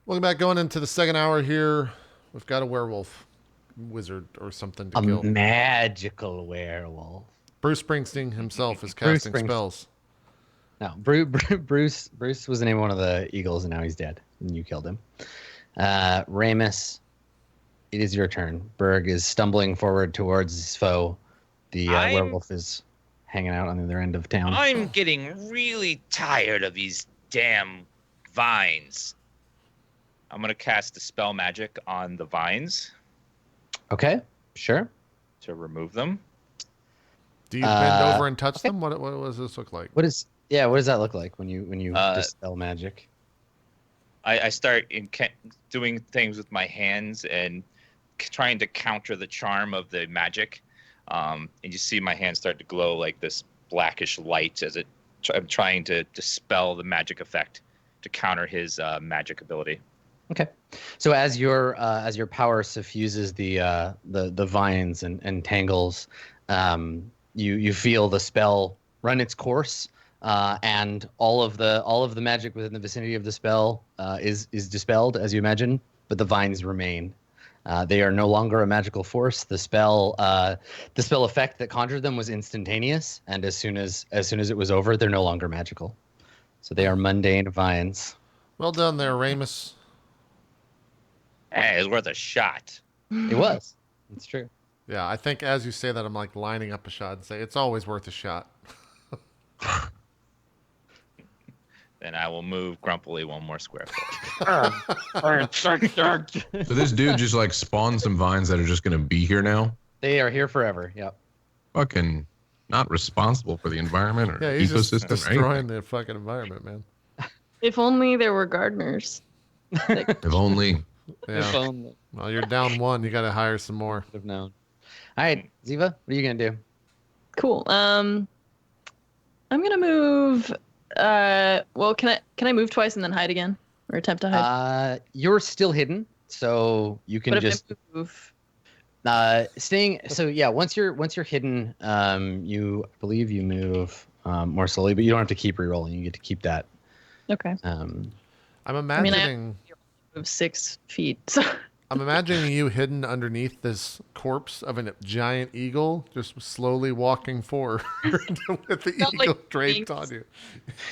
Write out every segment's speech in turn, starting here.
Welcome back. Going into the second hour here. We've got a werewolf wizard or something to A kill. magical werewolf. Bruce Springsteen himself is Bruce casting Springsteen. spells. No, Bruce was the name of one of the Eagles, and now he's dead. And you killed him. Ramus, it is your turn. Berg is stumbling forward towards his foe. The werewolf is hanging out on the other end of town. I'm getting really tired of these damn vines. I'm gonna cast Dispel Magic on the vines Okay, sure. to remove them. Do you bend over and touch them? What does this look like? What does that look like when you dispel magic? I start doing things with my hands and trying to counter the charm of the magic. And you see my hands start to glow like this blackish light as I'm trying to dispel the magic effect to counter his magic ability. Okay, so as your power suffuses the vines and tangles, you feel the spell run its course, and all of the magic within the vicinity of the spell is dispelled, as you imagine, but the vines remain. They are no longer a magical force. The spell effect that conjured them was instantaneous, and as soon as it was over, they're no longer magical. So they are mundane vines. Well done there, Ramus. Hey, it's worth a shot. It was. It's true. Yeah, I think as you say that, I'm like lining up a shot and say it's always worth a shot. Then I will move grumpily one more square foot. So this dude just like spawned some vines that are just gonna be here now. They are here forever. Yep. Fucking not responsible for the environment or Yeah, he's just ecosystem, destroying right? the fucking environment, man. If only there were gardeners. If only. Yeah. If only. Well, you're down one. You got to hire some more. Would have known. All right, Ziva, what are you gonna do? Cool. I'm gonna move. Well, can I move twice and then hide again, or attempt to hide? You're still hidden, so you can but just if I move, staying. So yeah, once you're hidden, I believe you move more slowly, but you don't have to keep rerolling. You get to keep that. okay. I'm I imagining. Move 6 feet. So I'm imagining you hidden underneath this corpse of a giant eagle, just slowly walking forward with the Not eagle like draped wings. on you.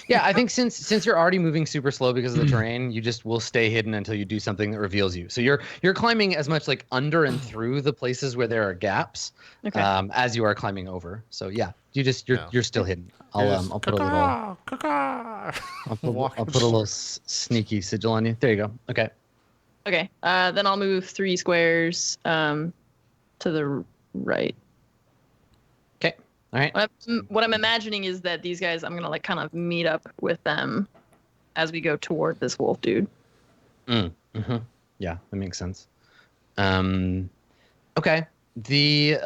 Yeah, I think since you're already moving super slow because of the terrain, you just will stay hidden until you do something that reveals you. So you're climbing as much like under and through the places where there are gaps, okay. as you are climbing over. So yeah, you're still hidden. I'll put a little I'll put a little sneaky sigil on you. There you go. Okay. Okay. Then I'll move 3 squares to the right. Okay. All right. What I'm imagining is that these guys, I'm gonna like kind of meet up with them as we go toward this wolf dude. Mm-hmm. Yeah, that makes sense. Okay. The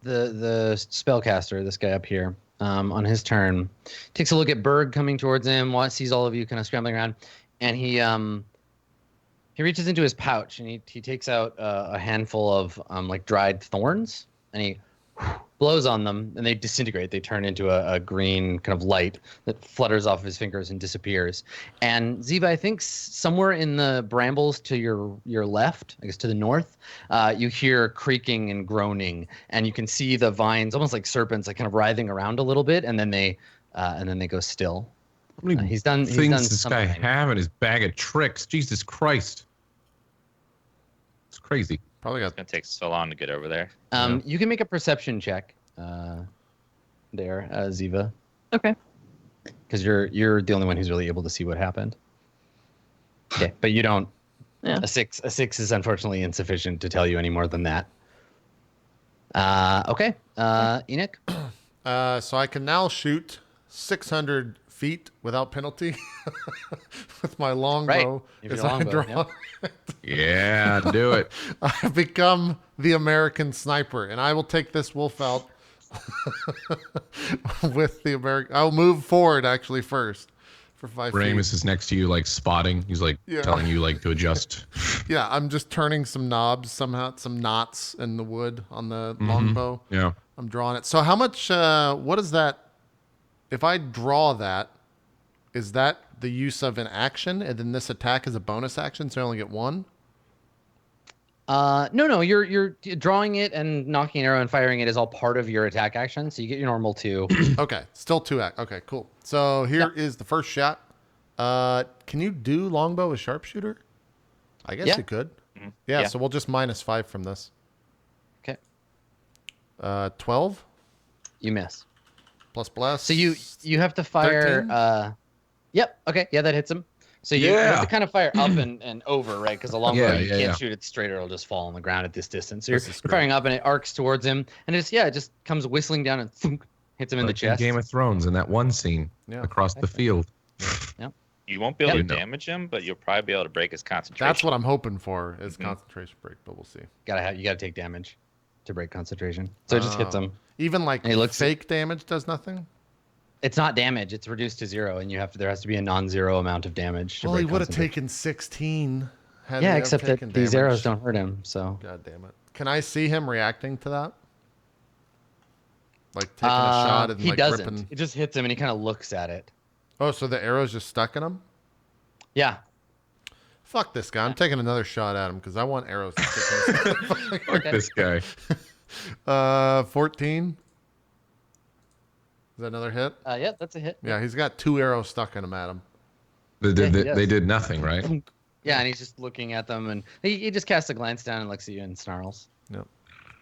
spellcaster, this guy up here, on his turn, takes a look at Berg coming towards him, sees all of you kind of scrambling around, and he reaches into his pouch and he takes out a handful of like dried thorns, and he blows on them, and they disintegrate. They turn into a green kind of light that flutters off of his fingers and disappears. And Ziva, I think somewhere in the brambles to your left, I guess to the north, you hear creaking and groaning, and you can see the vines, almost like serpents, like kind of writhing around a little bit, and then they go still. How many He's done things this guy something. have in his bag of tricks? Jesus Christ. It's crazy. Probably It's got. gonna take so long to get over there. You can make a perception check, there, Ziva, Okay. because you're the only one who's really able to see what happened. Okay, but you don't. Yeah. A six is unfortunately insufficient to tell you any more than that. Okay, Enoch. So I can now shoot 600 feet without penalty with my longbow. With as your I longbow, draw. Yeah, do it. I've become the American sniper, and I will take this wolf out with the American. I'll move forward actually first for 5 feet. Ramus is next to you, like spotting. He's like Yeah. telling you like to adjust. Yeah, I'm just turning some knobs somehow, some knots in the wood on the longbow. Yeah. I'm drawing it. So how much? What is that? If I draw that, is that the use of an action, and then this attack is a bonus action, so I only get one? No, you're drawing it and knocking an arrow and firing it is all part of your attack action, so you get your normal 2. Okay, still 2 act. Okay, cool. So here is the first shot. Can you do longbow with sharpshooter? I guess you could. Mhm. Yeah, Yeah. so we'll just -5 from this. Okay. 12 You miss. plus bless. So you have to fire 13? Yep, okay, yeah, that hits him. So you have to kind of fire up and over, right? Because a longbow, you can't shoot it straight or it'll just fall on the ground at this distance. So you're firing up and it arcs towards him, and it just comes whistling down and thunk, hits him in the chest. Game of Thrones in that one scene across the field. Yep. You won't be able to No. damage him, but you'll probably be able to break his concentration. That's what I'm hoping for is concentration break, but we'll see. You gotta take damage to break concentration. So it just hits him. Even like And he looks- fake damage does nothing? It's not damage; it's reduced to 0, and there has to be a non-zero amount of damage. Well, he would have taken 16. Had he Yeah, have except that taken these damage. arrows don't hurt him. So God damn it! Can I see him reacting to that? Like taking a shot and he like doesn't. ripping. It just hits him, and he kind of looks at it. Oh, so the arrow's just stuck in him? Yeah. Fuck this guy! I'm taking another shot at him because I want arrows to stick in his Fuck this guy. 14. Is that another hit? Yeah, that's a hit. Yeah, he's got 2 arrows stuck in him at him. They does. did nothing, right? Yeah, and he's just looking at them, and he just casts a glance down and looks at you and snarls. Yep.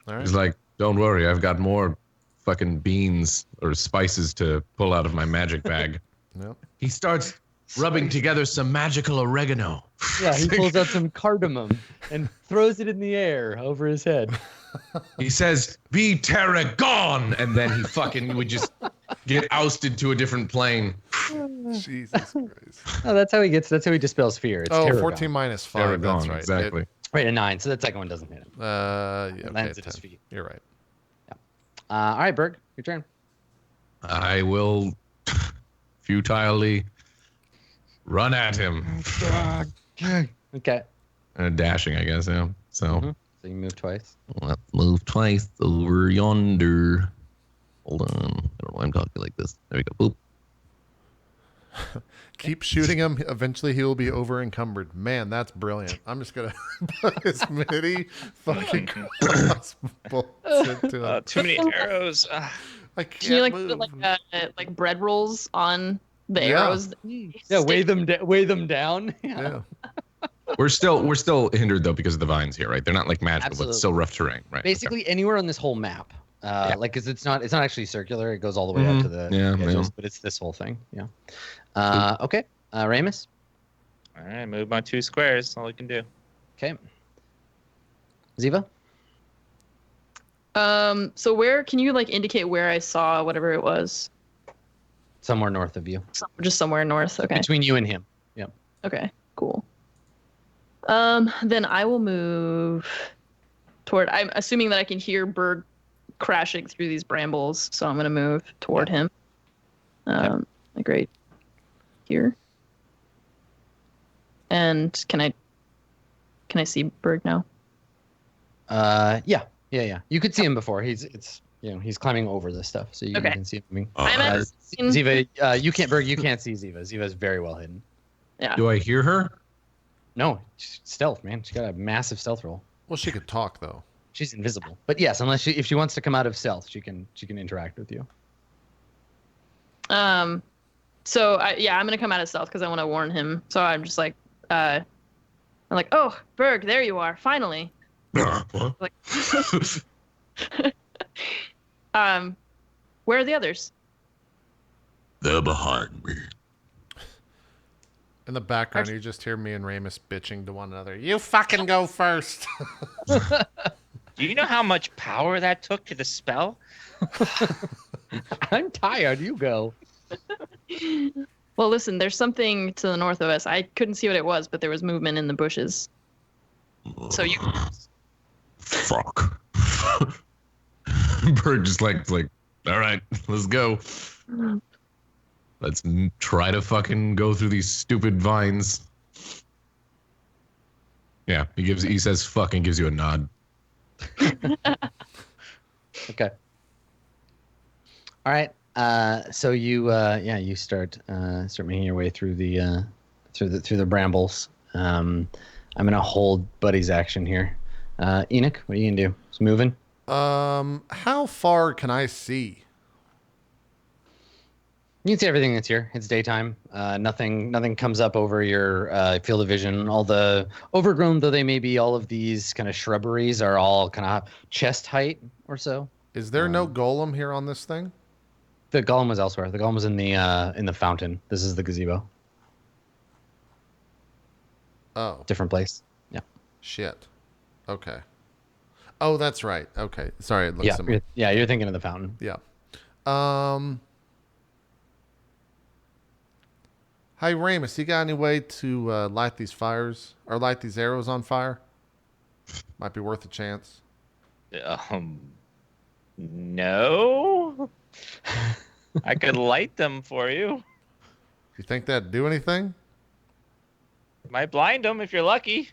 All right. He's like, "Don't worry, I've got more fucking beans or spices to pull out of my magic bag." Yep. He starts rubbing together some magical oregano. Yeah, he pulls out some cardamom and throws it in the air over his head. He says, "Be Terra gone," and then he fucking would just get ousted to a different plane. Jesus Christ. Oh, that's how he dispels fear. It's Oh, Terragon. 14 minus 5. Terra That's gone, right. exactly. Right, a 9, so that second one doesn't hit him. Yeah, It okay, lands at his 10. feet. You're right. All right, Berg, your turn. I will futilely run at him. Okay. Dashing, I guess, yeah. So Mhm. So you move twice. let's move twice over yonder. Hold on. I don't know why I'm talking like this. There we go. Boop. Keep shooting him. Eventually, he will be over encumbered. Man, that's brilliant. I'm just gonna put as many fucking crossbows into him. Too many arrows. I Can you can't like move. put like bread rolls on the Yeah. arrows? Yeah, weigh them down. Yeah. We're still hindered though because of the vines here, right? They're not like magical, but Absolutely. it's still rough terrain, right? Basically, anywhere on this whole map. Like, cause it's not actually circular. It goes all the way Mhm. up to the Yeah, edges, yeah. but it's this whole thing. Yeah. Okay. Ramus. All right, move my 2 squares. That's all we can do. Okay. Ziva. So where can you like indicate where I saw whatever it was? Somewhere north of you. Just somewhere north. Okay. Between you and him. Yep. Okay. Cool. Then I will move toward. I'm assuming that I can hear Berg crashing through these brambles, so I'm gonna move toward him. Like right here. And can I see Berg now? Yeah. You could see him before. He's climbing over this stuff, so you Okay. can see him moving. I'm at Ziva, you can't see Ziva. Ziva's very well hidden. yeah. Do I hear her? No, she's stealth, man. She got a massive stealth roll. Well, she could talk though. She's invisible. But yes, if she wants to come out of stealth, she can interact with you. So I'm gonna come out of stealth because I want to warn him. So I'm just like, I'm like, oh, Berg, there you are, finally. What? Like, where are the others? They're behind me. In the background, you just hear me and Ramus bitching to one another. You fucking go first. Do you know how much power that took to dispel? I'm tired. You go. Well, listen, there's something to the north of us. I couldn't see what it was, but there was movement in the bushes. So you. Fuck. Bird just like, all right, let's go. Let's try to fucking go through these stupid vines. Yeah, he says fuck and gives you a nod. Okay. All right. So you start making your way through the brambles. I'm gonna hold Buddy's action here. Enoch, what are you gonna do? It's moving. How far can I see? You can see everything that's here. It's daytime. Nothing comes up over your field of vision. All the overgrown though they may be, all of these kind of shrubberies are all kind of chest height or so. Is there no golem here on this thing? The golem was elsewhere. The golem was in the fountain. This is the gazebo. Oh, Different place. Yeah. shit. Okay. Oh, that's right. Okay. Sorry, it looks similar. You're thinking of the fountain. Yeah. Hi, Ramus. You got any way to light these fires or light these arrows on fire? Might be worth a chance. No. I could light them for you. You think that'd do anything? Might blind them if you're lucky.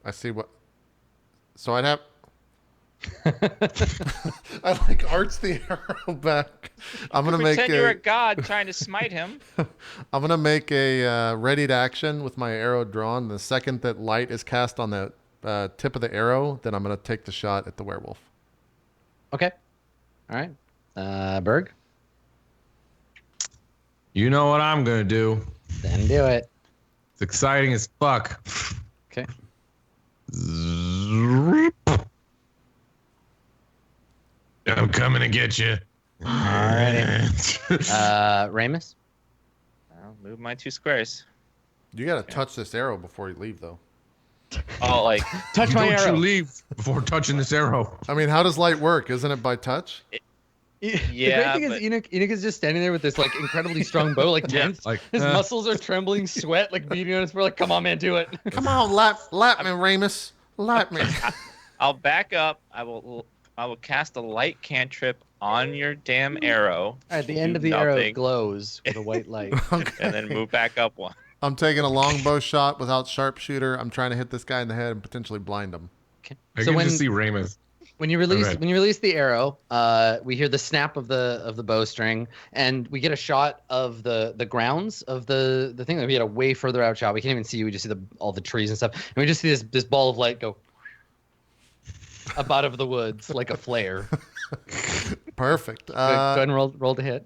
I see what. So I'd have. I like arch the arrow back. I'm gonna make Pretend you're a god trying to smite him. I'm gonna make a ready to action with my arrow drawn. The second that light is cast on the tip of the arrow, then I'm gonna take the shot at the werewolf. Okay. All right. Berg. You know what I'm gonna do. Then do it. It's exciting as fuck. Okay. I'm coming to get you. Alrighty. Ramus. I'll move my 2 squares. You gotta touch this arrow before you leave, though. Oh, like Touch my Don't arrow. you leave before touching this arrow. I mean, how does light work? Isn't it by touch? The Yeah, great thing is Enoch is just standing there with this like incredibly strong bow, like tense. Like His muscles are trembling, sweat like beating on his forehead. Like, come on, man, do it. Come on, light me, Ramus. Light me. I'll back up. I will cast a light cantrip on your damn arrow. At the end of the arrow, it glows with a white light. And then move back up one. I'm taking a longbow shot without sharpshooter. I'm trying to hit this guy in the head and potentially blind him. Okay. I So can just see Ramus. when you release the arrow, we hear the snap of the bowstring, and we get a shot of the grounds of the thing. We get a way further out shot. We can't even see you. We just see all the trees and stuff, and we just see this ball of light go up out of the woods like a flare. Perfect. Go ahead and roll to hit.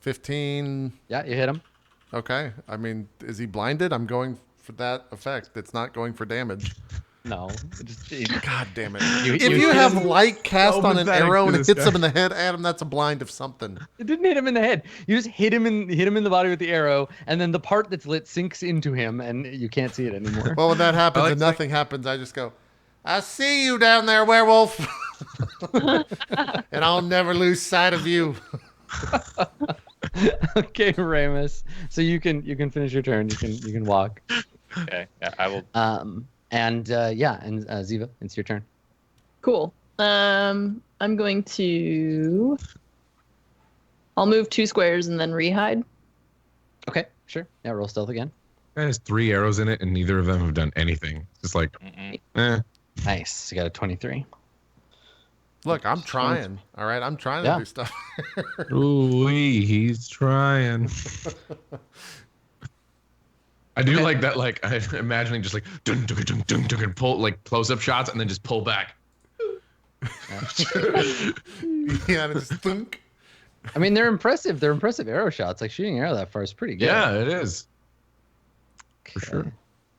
15. Yeah, you hit him. Okay. I mean, is he blinded? I'm going for that effect. It's not going for damage. No. God damn it. You If hit you him. have light cast So on an pathetic arrow to and it this hits guy. him in the head, Adam, that's a blind of something. It didn't hit him in the head. You just hit him in the body with the arrow, and then the part that's lit sinks into him, and you can't see it anymore. Well, when that happens like and nothing happens, I just go, I see you down there, werewolf. And I'll never lose sight of you. Okay, Ramus. So you can finish your turn. You can walk. Okay. Yeah, I will. And Ziva, it's your turn. Cool. I'm going to. I'll move 2 squares and then rehide. Okay, sure. Yeah, roll stealth again. It has 3 arrows in it, and neither of them have done anything. It's just like, Nice. You got a 23. Look, I'm trying. All right, I'm trying to do stuff. ooh, he's trying. I do like that. Like, I'm imagining just like dun, dun, dun, dun, dun, and pull like close-up shots, and then just pull back. Yeah, and it's thunk. I mean, they're impressive. They're impressive arrow shots. Like shooting an arrow that far is pretty good. Yeah, it is. For Okay. sure.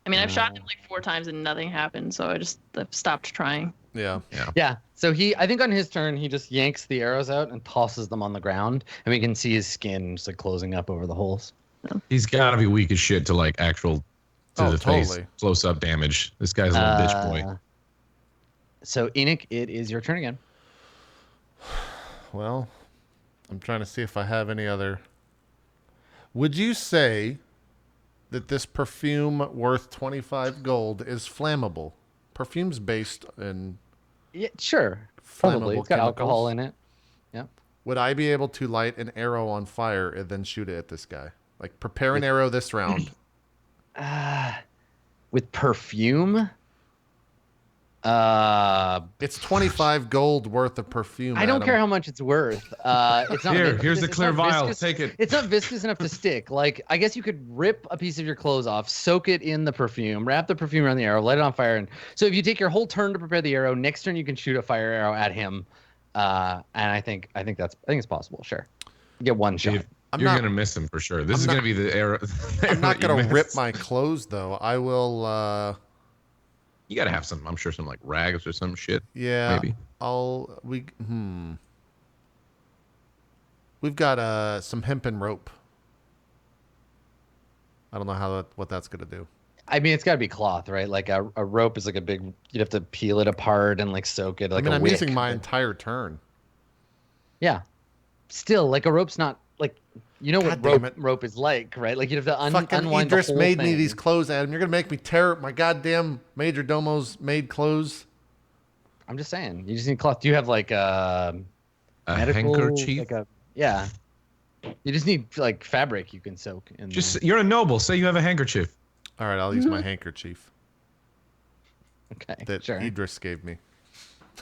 I mean, I've shot him like 4 times and nothing happened, so I've stopped trying. Yeah. Yeah. So I think on his turn, he just yanks the arrows out and tosses them on the ground, and we can see his skin just like closing up over the holes. He's got to be weak as shit to like actual to the face close-up damage. This guy's a little bitch boy. So Enoch, it is your turn again. Well, I'm trying to see if I have any other. Would you say that this perfume worth 25 gold is flammable? Perfume's based in Yeah, sure. Probably. flammable It's got alcohol chemicals. in it. Would I be able to light an arrow on fire and then shoot it at this guy? Like prepare an arrow this round. With perfume? It's 25 gold worth of perfume. I don't Adam. care how much it's worth. It's not. Here's the clear vial. Take it. It's not viscous enough to stick. Like, I guess you could rip a piece of your clothes off, soak it in the perfume, wrap the perfume around the arrow, light it on fire, and so if you take your whole turn to prepare the arrow, next turn you can shoot a fire arrow at him. And I think it's possible. Sure, you get one shot. You're gonna miss him for sure. This is gonna be the arrow. I'm not gonna rip my clothes though. I will. You gotta have some. I'm sure some like rags or some shit. Yeah. Maybe. We've got some hempen rope. I don't know what that's gonna do. I mean, it's got to be cloth, right? Like a rope is like a big. You'd have to peel it apart and like soak it. Like I mean, a I'm wick. using my entire turn. Yeah. Still, like a rope's not like God what damn rope is like, right? Like you'd have to Fucking unwind Idris the whole made thing. me these clothes, Adam. You're gonna make me tear my goddamn major domo's made clothes. I'm just saying, you just need cloth. Do you have like a medical, handkerchief? Yeah. You just need like fabric you can soak in. You're a noble. Say you have a handkerchief. All right, I'll use my handkerchief Okay. that Sure. Idris gave me.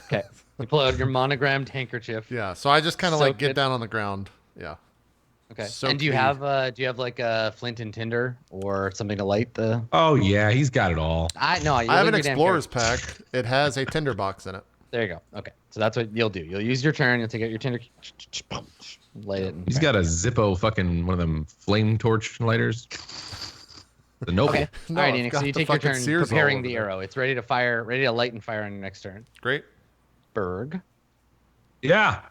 Okay. You pull out your monogrammed handkerchief. Yeah, so I just kind of like Soak get it. down on the ground. Yeah. Okay. Soak And do you the- have like a flint and tinder or something to light the? Oh yeah, he's got it all. I I have an explorer's pack. It has a tinderbox in it. There you go. Okay. So that's what you'll do. You'll use your turn. You'll take out your tinder, light it. And He's got a Zippo fucking one of them flame torch lighters. The noble. Okay. No, All right, I've Enix. got So you the take your fucking turn Sears all preparing over the there. arrow. It's ready to light and fire on your next turn. Great. Berg. Yeah.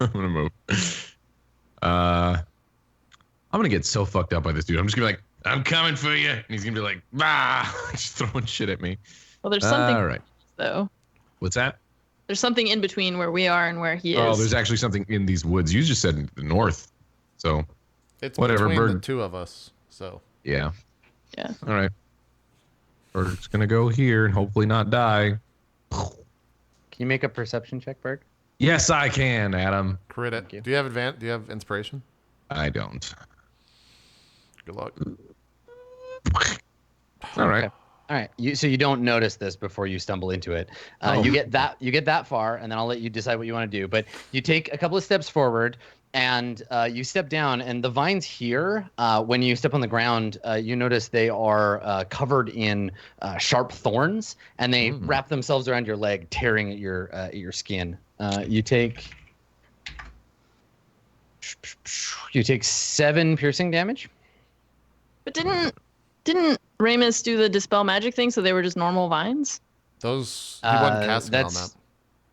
I'm gonna move. I'm gonna get so fucked up by this dude. I'm just gonna be like, I'm coming for you, and he's gonna be like, bah, just throwing shit at me. Well, there's something All right. though. What's that? There's something in between where we are and where he is. Oh, there's actually something in these woods. You just said the north, so It's Whatever, between the Bird. two of us. So yeah. Yeah. All right. Berg's gonna go here and hopefully not die. Can you make a perception check, Berg? Yes, I can, Adam. crit it. Thank you. Do you have Do you have inspiration? I don't. Good luck. All right. Okay. All right. So you don't notice this before you stumble into it. Oh. You get that far, and then I'll let you decide what you want to do. But you take a couple of steps forward, and you step down, and the vines here, when you step on the ground, you notice they are covered in sharp thorns, and they wrap themselves around your leg, tearing at your skin. You take 7 piercing damage. But didn't Ramus do the dispel magic thing? So they were just normal vines. Those he wasn't casting on That's that.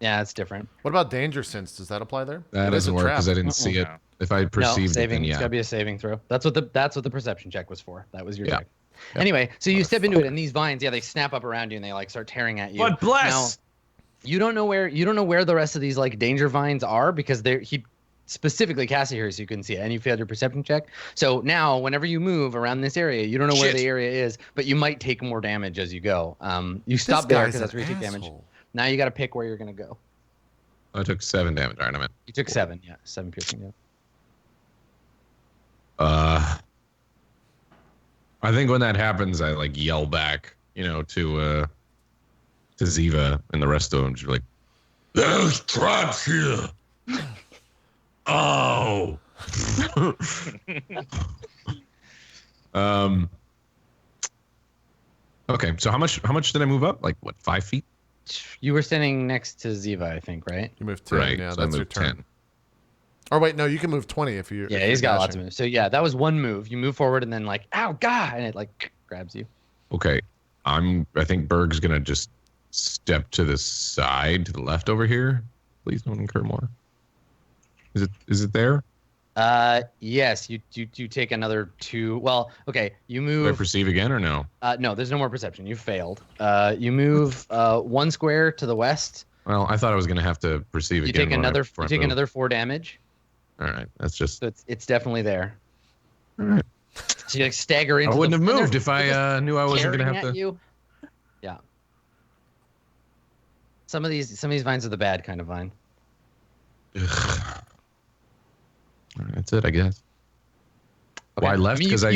yeah, it's different. What about danger sense? Does that apply there? That It is doesn't a work trap. because I didn't see it. No. If I No, perceived it, saving. then It's yeah. gotta be a saving throw. That's what the perception check was for. That was your Yeah. check. Anyway, so you step into it, and these vines, they snap up around you, and they like start tearing at you. But bless. Now, you don't know where the rest of these like danger vines are because he specifically cast it here so you couldn't see it, and you failed your perception check. So now, whenever you move around this area, you don't know where Shit. the area is, but you might take more damage as you go. You This stop there guy's because that's an where you take damage. asshole. Now you got to pick where you're gonna go. I took 7 damage. All right, I'm in. You took 7, yeah, 7 piercing damage. I think when that happens, I like yell back, to Ziva and the rest of them, just like, "There's traps here." Oh. Okay, so how much did I move up? Like what, 5 feet? You were standing next to Ziva, I think, right? You moved 10. Right. Yeah, so I that's your moved turn. 10. Or wait, no, you can move 20 if you. Yeah, he's got lots of moves. So yeah, that was one move. You move forward and then like, ow, God, and it like grabs you. Okay, I think Berg's gonna just step to the side, to the left over here. Please don't incur more. Is it there? Yes, you take another 2. Well, okay, you Do I move. perceive again or no? No, there's no more perception. You failed. You move 1 square to the west. Well, I thought I was gonna have to perceive You again. take another. before You I take move. another 4 damage. All right, that's just. So it's definitely there. All right. So you like stagger into. I wouldn't have and they're- moved if they're just I knew I wasn't gonna tearing have at to. you. Yeah. Some of these vines are the bad kind of vine. All right, that's it, I guess. Okay. Why left? I mean, Because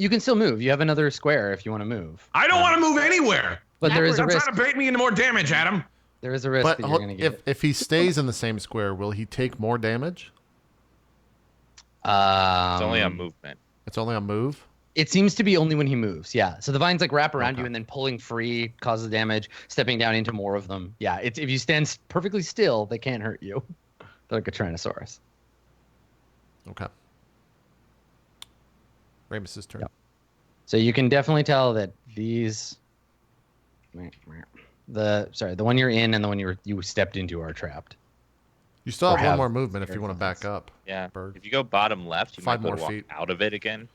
you can still move. You have another square if you want to move. I don't want to move anywhere. But there is a Stop risk. trying to bait me into more damage, Adam. There is a risk But that you're going to get. if he stays in the same square, will he take more damage? It's only on movement. It's only a move. It seems to be only when he moves. Yeah. So the vines like wrap around Okay. you and then pulling free causes damage. Stepping down into more of them. Yeah. It's if you stand perfectly still, they can't hurt you. They're like a Tyrannosaurus. Okay. Ramus's turn. Yep. So you can definitely tell that these, the one you're in and the one you stepped into are trapped. You still Or have one have more movement if you scary want to back vines. up. Yeah. Berg. If you go bottom left, you 5 might more more walk feet. out of it again.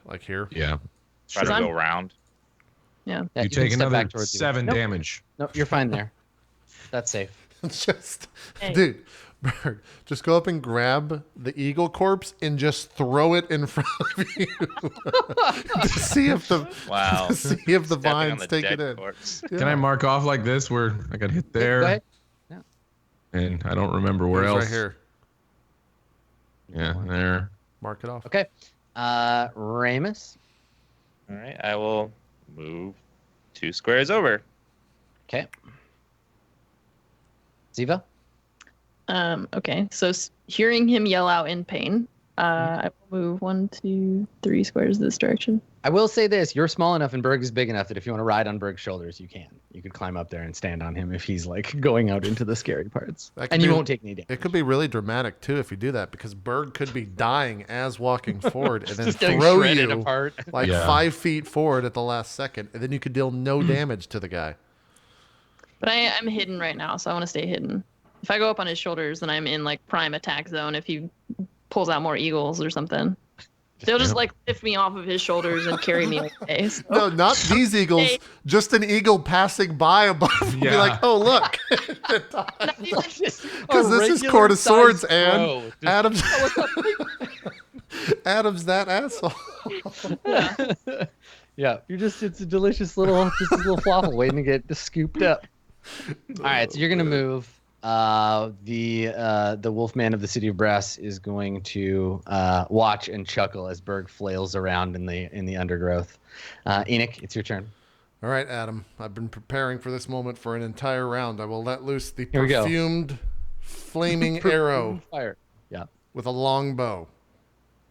Like here. Yeah. Try to Sure. go around. Yeah. Yeah, You can take step another back towards you. 7 Nope. damage. Nope, you're fine there. That's safe. Just, Hey. dude, Berg, just go up and grab the eagle corpse and just throw it in front of you to see if the Wow. to see if the Stepping on vines the take it dead in. corpse. Yeah. Can I mark off like this where I got hit there? Go ahead. And I don't remember where It's else. right here. Yeah, there. Mark it off. Okay. Ramus. All right. I will move 2 squares over. Okay. Ziva. Okay. So hearing him yell out in pain, I will move 1, 2, 3 squares this direction. I will say this: you're small enough, and Berg is big enough that if you want to ride on Berg's shoulders, you can. You could climb up there and stand on him if he's like going out into the scary parts, That could and you be- won't take any damage. It could be really dramatic too if you do that because Berg could be dying as walking forward and then Just getting throw shredded you apart. like Yeah. 5 feet forward at the last second, and then you could deal no damage to the guy. But I'm hidden right now, so I want to stay hidden. If I go up on his shoulders, then I'm in like prime attack zone. If he pulls out more eagles or something, they'll just like lift me off of his shoulders and carry me away. So. No, not these eagles. Hey. Just an eagle passing by above. Be Yeah. like, oh look, Because because this is Court of Swords, and Adam's Adam's that asshole. Yeah, it's a delicious little flaffle waiting to get scooped up. All right, so you're gonna move. The Wolfman of the City of Brass is going to watch and chuckle as Berg flails around in the undergrowth. Enoch, it's your turn. All right, Adam. I've been preparing for this moment for an entire round. I will let loose the Here we go. perfumed, flaming arrow Fire. Yeah. with a long bow.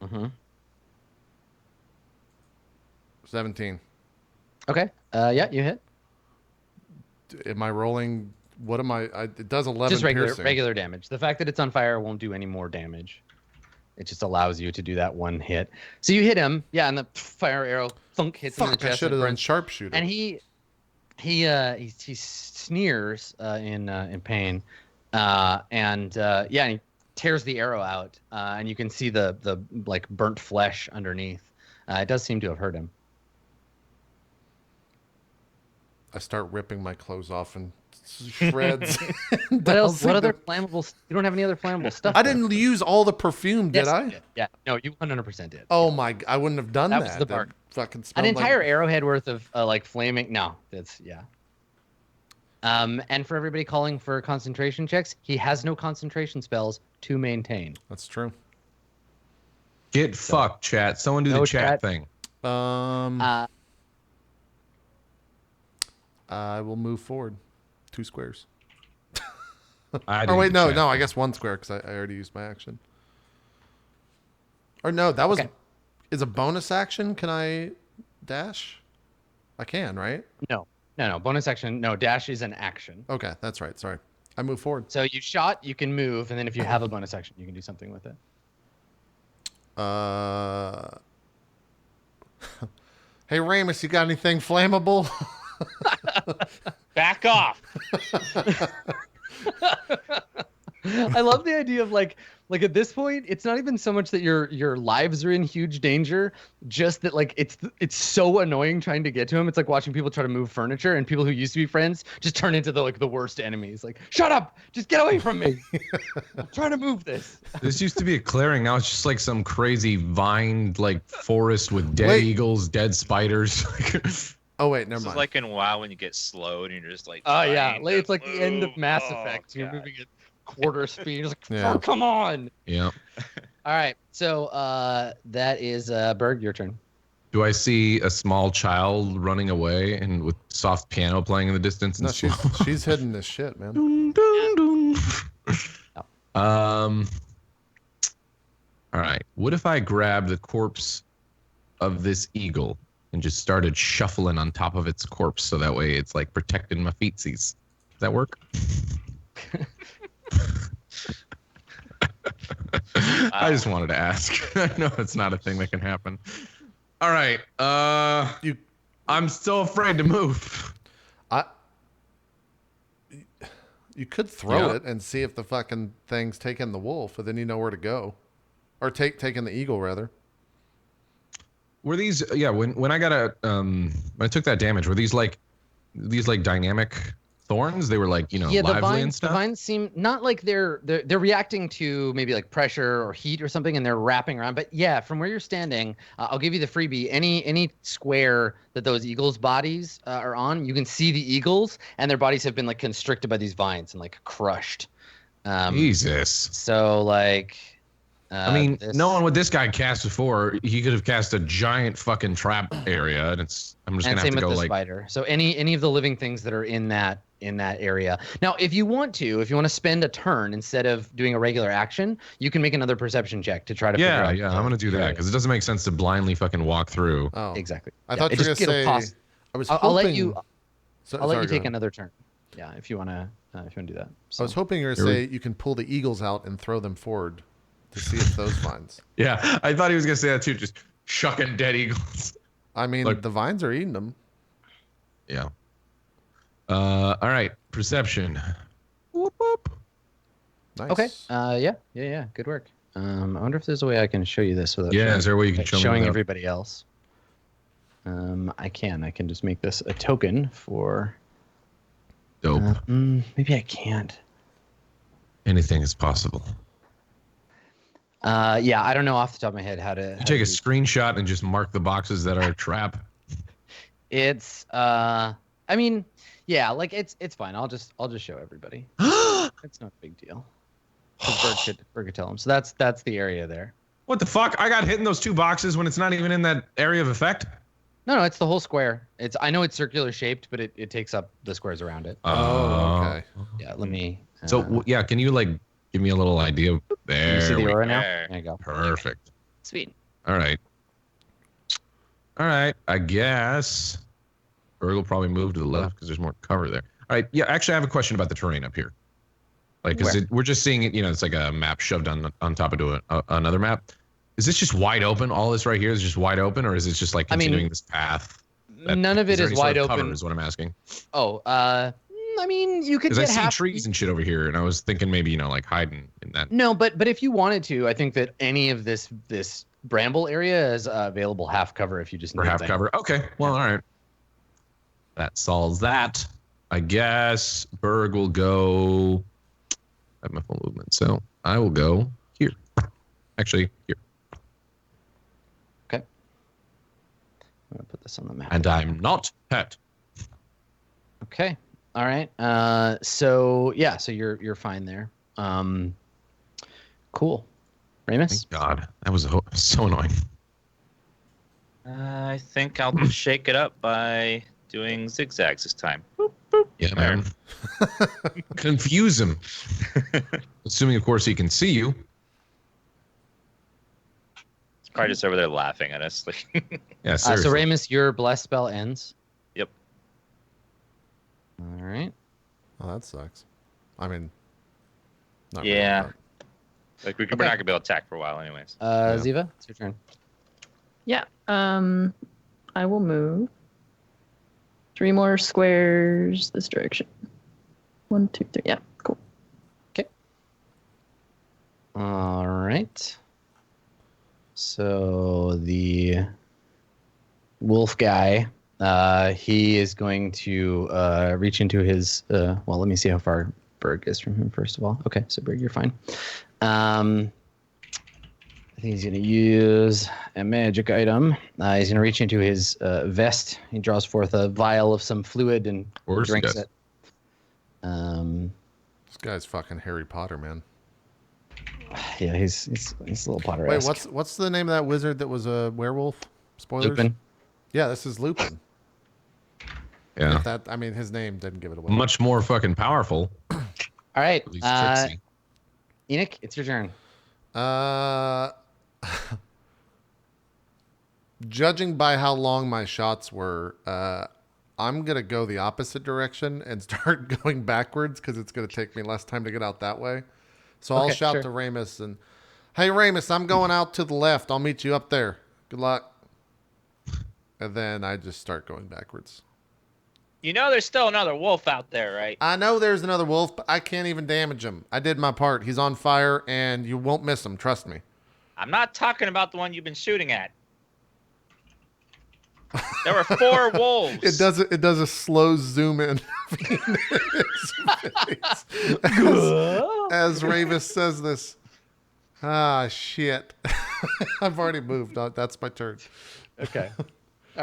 Mm-hmm. 17. Okay. Yeah, you hit. Am I rolling? What am I? It does 11 Just piercing. regular damage. The fact that it's on fire won't do any more damage. It just allows you to do that one hit. So you hit him, yeah, and the fire arrow thunk hits him in the Fuck, I chest. should and have done burns. sharpshooter. And he sneers in pain, and he tears the arrow out, and you can see the like burnt flesh underneath. It does seem to have hurt him. I start ripping my clothes off and shreds. What else? What other flammable? You don't have any other flammable stuff. I there. didn't use all the perfume, did Yes, I? you did. Yeah. No, you 100% did. Oh my! I wouldn't have done That that. was the That bark. fucking An smelled entire like... arrowhead worth of like flaming. No, that's yeah. And for everybody calling for concentration checks, he has no concentration spells to maintain. That's true. Get fucked, chat. Someone do No the chat chat. thing. I will move forward 2 squares. I Oh wait, didn't no, chat. no. I guess 1 square because I already used my action. Or no, that was Okay. is a bonus action. Can I dash? I can, right? No. Bonus action. No, dash is an action. Okay, that's right. Sorry, I move forward. So you shot, you can move, and then if you have a bonus action, you can do something with it. Hey Ramus, you got anything flammable? Back off. I love the idea of like at this point, it's not even so much that your lives are in huge danger, just that like it's so annoying trying to get to him. It's like watching people try to move furniture, and people who used to be friends just turn into the worst enemies. Like, shut up, just get away from me. I'm trying to move this. This used to be a clearing. Now it's just like some crazy vined like forest with dead Wait. eagles, dead spiders. Oh wait, never This is mind. like in WoW when you get slowed and you're just like. Oh yeah, trying like, to it's like the end of move. Mass Oh, Effect. You're God. moving at quarter speed. You're like, Yeah. oh, come on. Yeah. All right, so that is Berg, your turn. Do I see a small child running away and with soft piano playing in the distance? No, And she's hidden this shit, man. Dun, dun, dun. All right. What if I grab the corpse of this eagle and just started shuffling on top of its corpse so that way it's like protecting my feetsies? Does that work? I just wanted to ask. I know it's not a thing that can happen. All right. I'm still afraid to move. You could throw it and see if the fucking thing's taking the wolf, but then you know where to go, or taking the eagle rather. Were these? Yeah. When I got when I took that damage, were these like dynamic thorns? They were like lively and stuff. The vines seem not like they're reacting to maybe like pressure or heat or something, and they're wrapping around. But yeah, from where you're standing, I'll give you the freebie. Any square that those eagles' bodies are on, you can see the eagles, and their bodies have been like constricted by these vines and like crushed. Jesus. So like. I mean, knowing what this guy cast before, he could have cast a giant fucking trap area, and I'm just gonna have to go like spider. So any of the living things that are in that area. Now, if you want to spend a turn instead of doing a regular action, you can make another perception check to try to figure out. Yeah, I'm gonna do that because it doesn't make sense to blindly fucking walk through. Oh, exactly. I thought you were gonna say. I'll let you. I'll let you take ahead. another turn. Yeah, if you wanna do that. So. I was hoping you were gonna say you can pull the eagles out and throw them forward to see if those vines. Yeah, I thought he was gonna say that too. Just shucking dead eagles. I mean, the vines are eating them. Yeah. All right. Perception. Whoop, whoop. Nice. Okay. Yeah. Good work. I wonder if there's a way I can show you this without. Yeah. Is there a way you can show showing me everybody else? I can just make this a token for. Dope. Maybe I can't. Anything is possible. Yeah, I don't know off the top of my head how to. Take a screenshot and just mark the boxes that are a trap. It's I mean, yeah, like it's fine. I'll just show everybody. It's not a big deal. Bird could tell him. So that's the area there. What the fuck? I got hit in those two boxes when it's not even in that area of effect. No, it's the whole square. I know it's circular shaped, but it takes up the squares around it. Oh, okay. Yeah, let me. So yeah, can you like give me a little idea? There. You see the aura now? There There you go. Perfect. Sweet. All right. I guess Berg will probably move to the left because there's more cover there. All right. Yeah. Actually, I have a question about the terrain up here. Like, we're just seeing it. It's like a map shoved on top of another map. Is this just wide open? All this right here is just wide open, or is it just like continuing this path? None of it is wide open. Cover is what I'm asking. Oh, I mean, you could get because I see trees and shit over here, and I was thinking maybe like hiding in that. No, but if you wanted to, I think that any of this bramble area is available half cover if you just need half cover. Okay, well, all right. That solves that. I guess Berg will go. I have my full movement, so I will go here. Actually, here. Okay. I'm gonna put this on the map. And I'm not hurt. Okay. All right. So you're fine there. Cool. Ramus? Thank God. That was so annoying. I think I'll shake it up by doing zigzags this time. Boop, boop. Yeah, man. Confuse him. Assuming, of course, he can see you. It's probably just over there laughing at us. Yeah, seriously. So Ramus, your blessed spell ends. Yep. All right. Oh, that sucks. I mean, not yeah. really, Like we're not gonna be able to attack for a while, anyways. Ziva, it's your turn. Yeah. I will move 3 more squares this direction. 1, 2, 3. Yeah, cool. Okay. All right. So the wolf guy, he is going to reach into his. Well, let me see how far Berg is from him first of all. Okay, so Berg, you're fine. I think he's going to use a magic item. He's going to reach into his vest. He draws forth a vial of some fluid and drinks it. This guy's fucking Harry Potter, man. Yeah, he's a little Potter. Wait, what's the name of that wizard that was a werewolf? Spoilers. Yeah, this is Lupin. Yeah. That I mean, his name didn't give it away. Much more fucking powerful. All right. At least Trixie. Enoch, it's your turn. Judging by how long my shots were, I'm gonna go the opposite direction and start going backwards because it's gonna take me less time to get out that way. So I'll Okay, shout sure. to Ramus and, "Hey Ramus, I'm going out to the left. I'll meet you up there. Good luck." And then I just start going backwards. You know there's still another wolf out there, right? I know there's another wolf, but I can't even damage him. I did my part. He's on fire, and you won't miss him. Trust me. I'm not talking about the one you've been shooting at. There were 4 wolves. It does a slow zoom in as Ravis says this. Ah, shit. I've already moved. That's my turn. Okay. All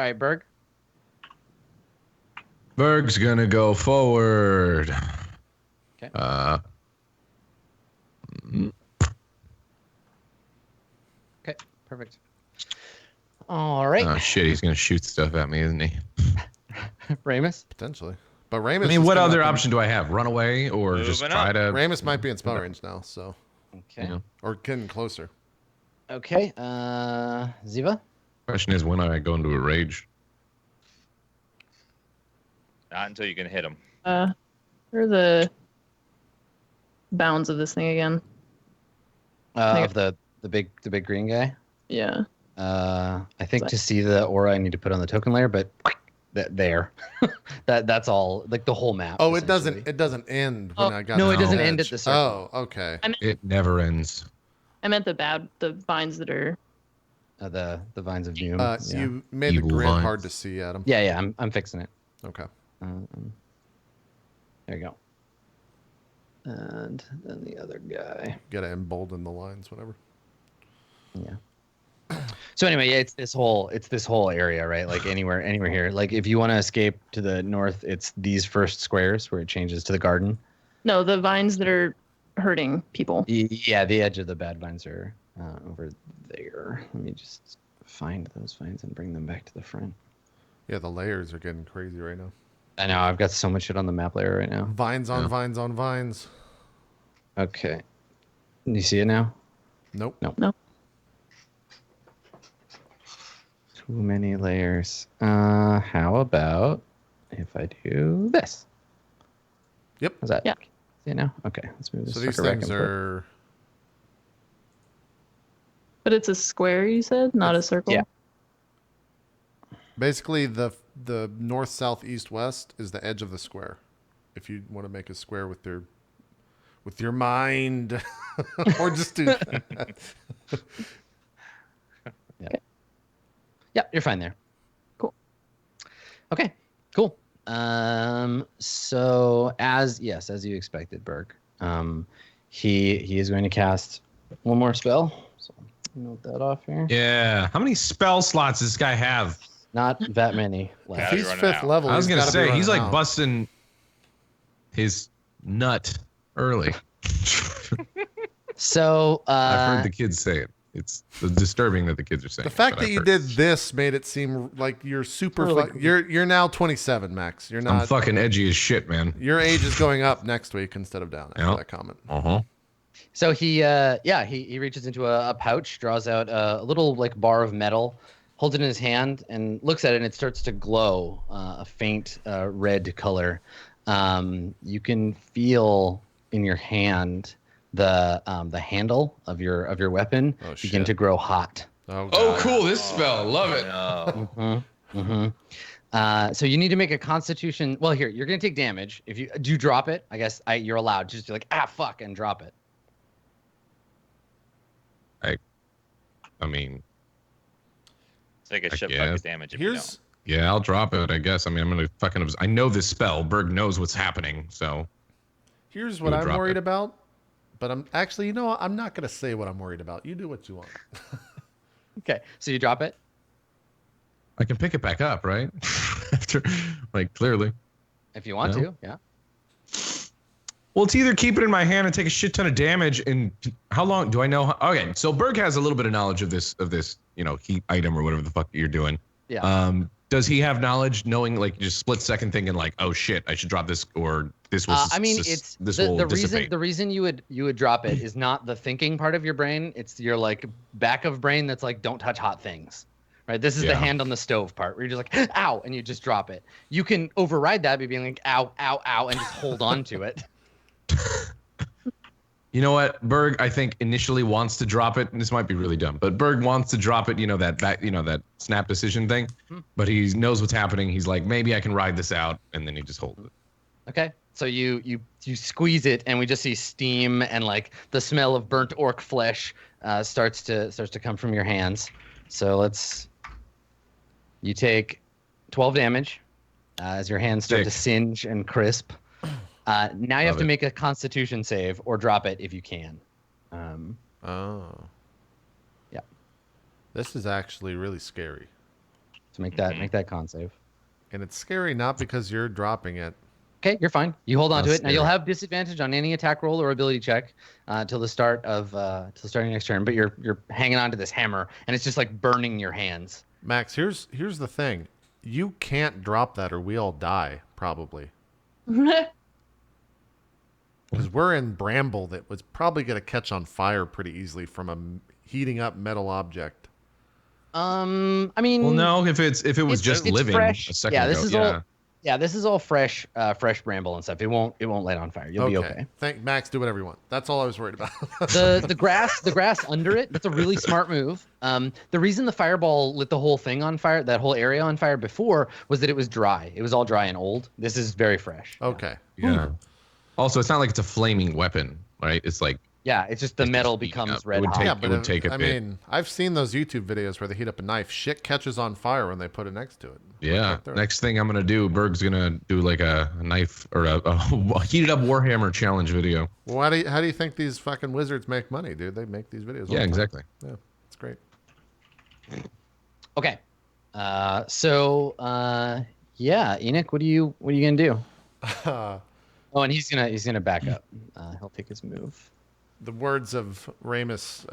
right, Berg. Berg's gonna go forward. Okay. Okay, perfect. All right, Oh shit, he's gonna shoot stuff at me, isn't he? Ramus. Potentially. But Ramus I mean, is what coming other up in- option do I have? Run away or just Moving try up. to? Ramus might be in spell range now, so Okay. Yeah. or getting closer. Okay. Ziva. Question is, when I go into a rage? Not until you can hit him. Where are the bounds of this thing again? Of the big green guy. Yeah. I think to see the aura, I need to put on the token layer, but there. that's all. Like the whole map. Oh, it essentially. doesn't end when Oh, I got no, to it the doesn't edge. end at the circle. Oh, okay. It never ends. I meant the vines that are. The vines of doom. Yeah. You made Evil the grid lines. hard to see, Adam. Yeah. I'm fixing it. Okay. There you go. And then the other guy. Gotta embolden the lines, whatever. Yeah. So anyway, yeah, it's this whole area, right? Like anywhere here. Like if you want to escape to the north, it's these first squares where it changes to the garden. No, the vines that are hurting people. Yeah, the edge of the bad vines are over there. Let me just find those vines and bring them back to the front. Yeah, the layers are getting crazy right now. I know, I've got so much shit on the map layer right now. Vines on Yeah. vines on vines. Okay. Do you see it now? Nope. No. Too many layers. How about if I do this? Yep. Is that? Yeah. See it now? Okay, let's move this So these sucker back things and forth. are. But it's a square, you said, not a circle. Yeah. Basically, the north, south, east, west is the edge of the square. If you want to make a square with your mind, or just do that. Yeah, you're fine there. Cool. Okay, cool. So as you expected, Berg, he is going to cast one more spell. So note that off here. Yeah. How many spell slots does this guy have? Not that many If left. Yeah, he's running fifth out. level, I was he's gonna gotta be say he's running like out. busting his nut early. So I've heard the kids say it. It's disturbing that the kids are saying The it, fact but that I've you heard did it. this made it seem like you're super. Really You're now 27, Max. You're I'm not. fucking edgy as shit, man. Your age is going up next week instead of down after Yep. that comment. Uh-huh. So he reaches into a pouch, draws out a little like bar of metal, holds it in his hand, and looks at it, and it starts to glow a faint red color. You can feel in your hand the handle of your weapon Oh, begin shit. to grow hot. Oh, Oh, God. cool! This spell, love it. No. So you need to make a Constitution. Well, here you're gonna take damage. If you do drop it, I guess you're allowed to just be like fuck and drop it. I mean, Take a Heck shit yeah. bucket damage if you Here's yeah, I'll drop it. I guess. I mean, I'm gonna fucking. I know this spell. Berg knows what's happening, so here's what You'll I'm drop worried it. about. But I'm actually, you know what? I'm not gonna say what I'm worried about. You do what you want. Okay, so you drop it. I can pick it back up, right? After, like, clearly. If you want No. to, yeah. Well, it's either keep it in my hand and take a shit ton of damage, and how long do I know? Okay, so Berg has a little bit of knowledge of this, heat item or whatever the fuck you're doing. Yeah. Does he have knowledge, knowing like just split second thinking like, oh shit, I should drop this, or this will? I mean, it's this the, will the dissipate. reason the reason you would drop it is not the thinking part of your brain. It's your like back of brain that's like, don't touch hot things, right? This is the Yeah. hand on the stove part where you're just like, ow, and you just drop it. You can override that by being like, ow, ow, ow, and just hold on to it. You know what, Berg? I think initially wants to drop it, and this might be really dumb, but Berg wants to drop it. You know that snap decision thing, but he knows what's happening. He's like, maybe I can ride this out, and then he just holds it. Okay, so you squeeze it, and we just see steam and like the smell of burnt orc flesh starts to come from your hands. So you take 12 damage as your hands start to singe and crisp. Now you have to make a Constitution save or drop it if you can. Oh. Yeah. This is actually really scary. So make that con save. And it's scary not because you're dropping it. Okay, you're fine. You hold on to That's it. Now you'll scary. have disadvantage on any attack roll or ability check till the start of till starting next turn. But you're hanging on to this hammer, and it's just like burning your hands. Max, here's the thing. You can't drop that or we all die, probably. Because we're in bramble that was probably going to catch on fire pretty easily from a heating up metal object. I mean, Well, no, if it was just it's living fresh. a second Yeah, ago, this is all. Yeah, this is all fresh bramble and stuff. It won't light on fire. You'll be okay. Max, do whatever you want. That's all I was worried about. The grass under it, that's a really smart move. The reason the fireball lit the whole thing on fire, that whole area on fire before, was that it was dry. It was all dry and old. This is very fresh. Okay. Yeah. Also, it's not like it's a flaming weapon, right? It's like Yeah, it's just the metal heating becomes up. red It would hot. take- Yeah, but would take a I bit. mean, I've seen those YouTube videos where they heat up a knife. Shit catches on fire when they put it next to it. Yeah. Right there. Next thing I'm gonna do, Berg's gonna do like a knife or a heated up Warhammer challenge video. Well, how do you think these fucking wizards make money, dude? They make these videos. all the Yeah, time. exactly. Yeah, it's great. Okay. Yeah, Enoch, what are you gonna do? Oh, and he's gonna back up. He'll take his move. The words of Ramus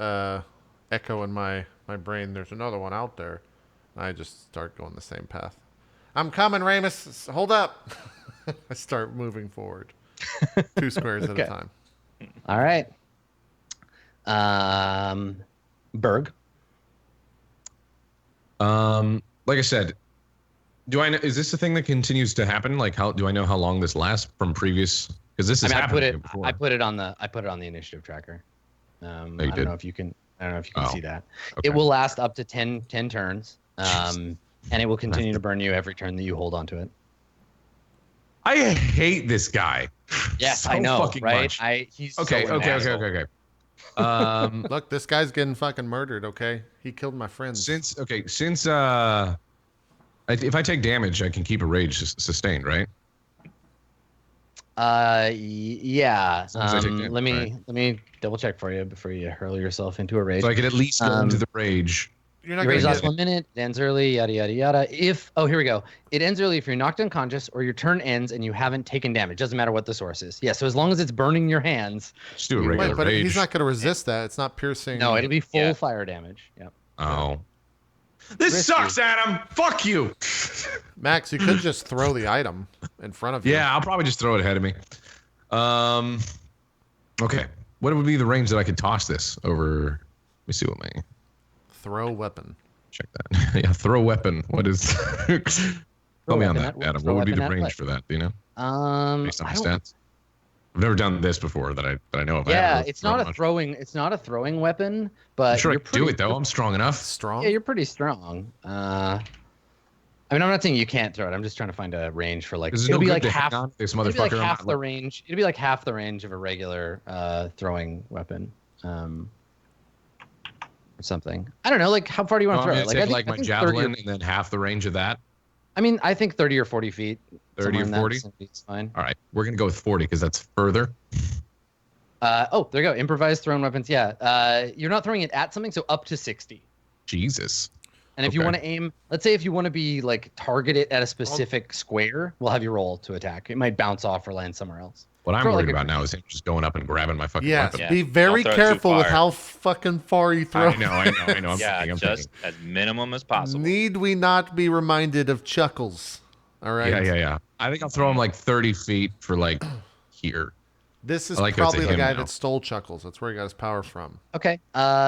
echo in my brain. There's another one out there. I just start going the same path. I'm coming, Ramus. Hold up. I start moving forward. 2 squares at a Okay. time. All right. Berg. Like I said, do I know? Is this a thing that continues to happen? Like, how do I know how long this lasts from previous? Because this has I happened put it. before. I put it on the initiative tracker. I you don't did? know if you can. I don't know if you can Oh, see that. okay. It will last up to 10 turns, and it will continue to burn you every turn that you hold onto it. I hate this guy. Yes, so I know, fucking right? much. He's Okay, so an asshole. okay. Look, this guy's getting fucking murdered, okay? He killed my friends. Since if I take damage, I can keep a rage sustained, right? Yeah. long as I take damage, Let me right? let me double check for you before you hurl yourself into a rage. So I could at least go into the rage. You're not Your rage gonna lasts get 1 minute. It ends early. Yada yada yada. Here we go. It ends early if you're knocked unconscious or your turn ends and you haven't taken damage. Doesn't matter what the source is. Yeah. So as long as it's burning your hands. Just do a Wait, regular Wait, but rage. he's not going to resist that. It's not piercing. No, it'll be full Yeah. fire damage. Yep. Oh. This Risky. sucks, Adam. Fuck you. Max, you could just throw the item in front of you. Yeah, I'll probably just throw it ahead of me. Okay. What would be the range that I could toss this over? Let me see what my Throw weapon. check that. Yeah, throw weapon. What is? Tell me on weapon that, at- Adam. throw What would be the weapon at range what? for that? Do you know? Based on I the don't- stats. I've never done this before that I know of. I Yeah, haven't it's not a much. throwing. It's not a throwing weapon, but I'm sure I you're can do it though. I'm strong enough. Strong. Yeah, you're pretty strong. I mean, I'm not saying you can't throw it. I'm just trying to find a range for like. This is It'll no be good like to hang half. on. This It'll be like motherfucker. half the range. It'll be like half the range of a regular throwing weapon, or something. I don't know. Like, how far do you want to I'm throw gonna it? take I think- like I my think 30 or- javelin and then half the range of that. I mean, I think 30 or 40 feet. 30 somewhere or in that 40? vicinity is fine. All right, we're gonna go with 40 because that's further. Oh, there you go. Improvised thrown weapons. Yeah. You're not throwing it at something, so up to 60. Jesus. And if you Okay. want to aim, let's say if you want to be like target it at a specific square, we'll have you roll to attack. It might bounce off or land somewhere else. What I'm Throw worried like a about now is him just going up and grabbing my fucking Yes, weapon. Yeah. be very Don't throw it too careful with far. how fucking far you throw. I know. I'm Yeah, thinking. just as minimum as possible. Need we not be reminded of Chuckles? All right. Yeah. I think I'll throw him like 30 feet for like here. This is I like that it's a probably the him guy now. that stole Chuckles. That's where he got his power from. Okay.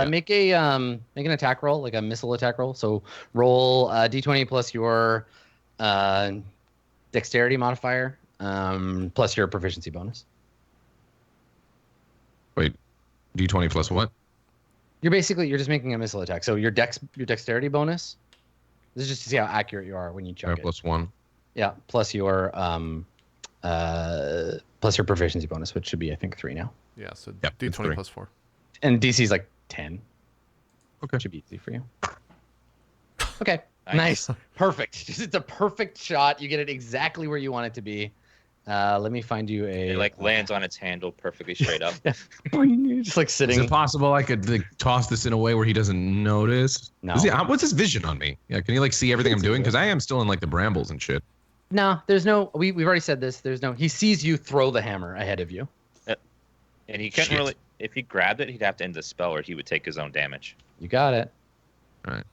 Make an attack roll, like a missile attack roll. So roll d20 plus your dexterity modifier, plus your proficiency bonus. Wait, D20 plus what? You're just making a missile attack. So your dexterity bonus. This is just to see how accurate you are when you chuck it. Plus 1. Yeah, plus your proficiency bonus, which should be I think 3 now. Yeah, so Yep, it's D20 3. plus 4. And DC is like 10. Okay. Should be easy for you. Okay. Nice. Nice. Perfect. It's a perfect shot. You get it exactly where you want it to be. Let me find you a. It like lands on its handle perfectly straight up. Just like Is sitting. it possible I could like, toss this in a way where he doesn't notice? No. What's his vision on me? Yeah, can he like see everything I'm doing? Because I am still in like the brambles and shit. No, there's no. We've already said this. There's no. He sees you throw the hammer ahead of you. And he couldn't Shit. really. If he grabbed it, he'd have to end the spell, or he would take his own damage. You got it. All right.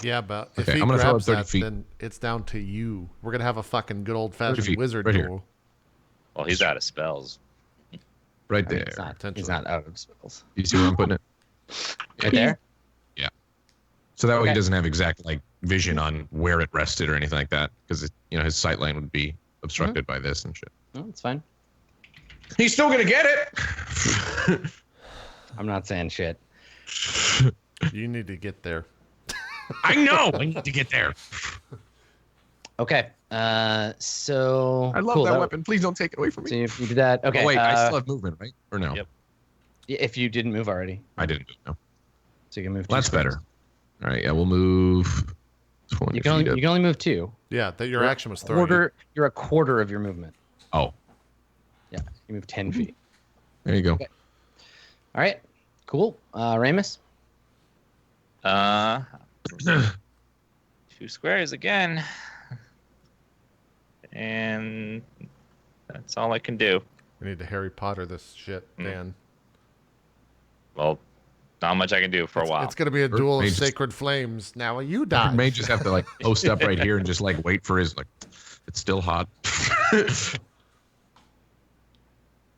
Yeah, but if Okay, he I'm gonna throw it grabs 30 that, feet. then it's down to you. We're going to have a fucking good 30 old-fashioned feet, wizard right here. duel. Well, he's out of spells. Right I mean, there. it's not. potentially. He's not out of spells. You see where I'm putting it? Right there. So that way Okay. he doesn't have exact like vision on where it rested or anything like that, because his sight line would be obstructed by this and shit. No, it's fine. He's still gonna get it. I'm not saying shit. You need to get there. I know. I need to get there. Okay. So. I love cool, that weapon. Please don't take it away from me. So you did that. Okay. Oh, wait, I still have movement, right? Or no? Yep. If you didn't move already, I didn't. No. so you can move. Well, that's 2 squares. better. All right. Yeah, we'll move 20 You can only feet up. you can only move 2. Yeah, that your action was throwing. Quarter. You're a quarter of your movement. Oh, Yeah. You move 10 feet. there you go. Okay. All right. Cool. Ramus. 2 squares again. And that's all I can do. We need to Harry Potter this shit, Dan. Well, not much I can do for a while. It's going to be a duel of may just- sacred flames. Now you I die. may just have to like post up right here and just like wait for his like. It's still hot. I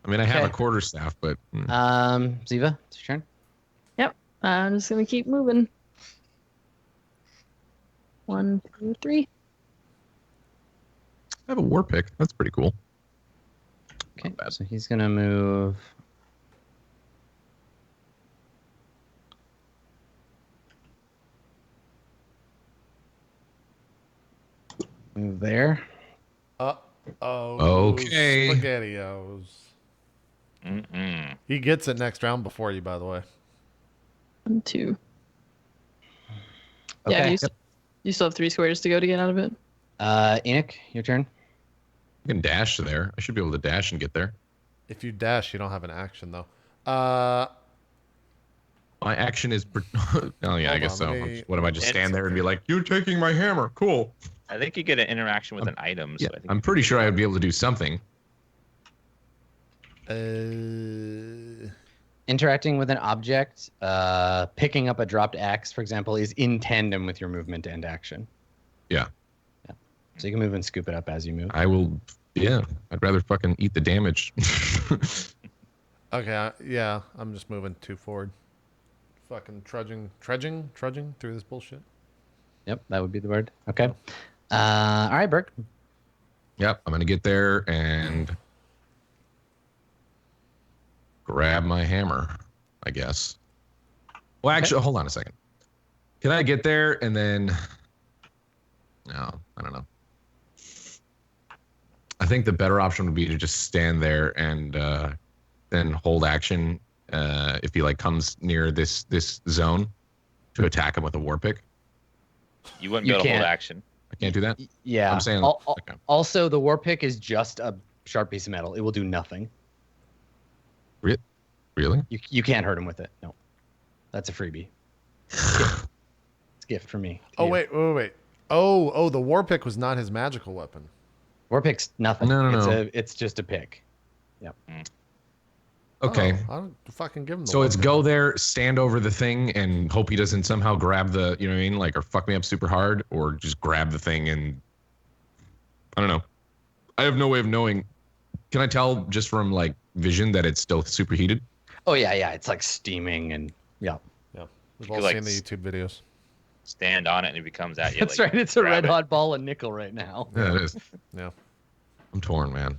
mean, I have Okay. a quarterstaff, but Ziva, it's your turn. I'm just gonna keep moving. 1, 2, 3. I have a war pick. That's pretty cool. Okay. Not bad. So he's gonna move. Move there. Uh-oh. Okay. SpaghettiOs. Mm-mm. He gets it next round before you, by the way. 1, 2. Okay. Yeah, you still have 3 squares to go to get out of it. Enoch, your turn. You can dash to there. I should be able to dash and get there. If you dash, you don't have an action, though. My action is. Oh yeah, I Hold guess on, so. let me- What if I just It's- stand there and be like, "You're taking my hammer"? Cool. I think you get an interaction with an item. So Yeah, I think I'm pretty sure I would be able to do something. Interacting with an object, picking up a dropped axe, for example, is in tandem with your movement and action. Yeah. So you can move and scoop it up as you move. I will. Yeah, I'd rather fucking eat the damage. Okay, yeah, I'm just moving 2 forward. Fucking trudging through this bullshit. Yep, that would be the word. Okay. All right, Burke. Yep, I'm gonna get there and grab my hammer, I guess. Well, actually, hold on a second. Can I get there and then? No, I don't know. I think the better option would be to just stand there and then hold action if he like comes near this zone to attack him with a war pick. you wouldn't be You able to hold can't. action. I can't do that. Yeah. I'm saying. Al- al- Okay. Also, the war pick is just a sharp piece of metal. It will do nothing. Really? You can't hurt him with it. No. That's a freebie. It's a gift for me. to Oh, you. wait. Oh, the war pick was not his magical weapon. War pick's nothing. No. It's just a pick. Yep. Okay. Oh, I don't fucking give him the So it's weapon. go there, stand over the thing, and hope he doesn't somehow grab the, you know what I mean, like, or fuck me up super hard, or just grab the thing and I don't know. I have no way of knowing. Can I tell just from like vision that it's still superheated? Oh yeah. It's like steaming and yeah. Yeah. We've You all could, seen like, the YouTube videos. Stand on it and it becomes at you. That's like, right. It's a grab red it. hot ball of nickel right now. Yeah, it is. Yeah. I'm torn, man.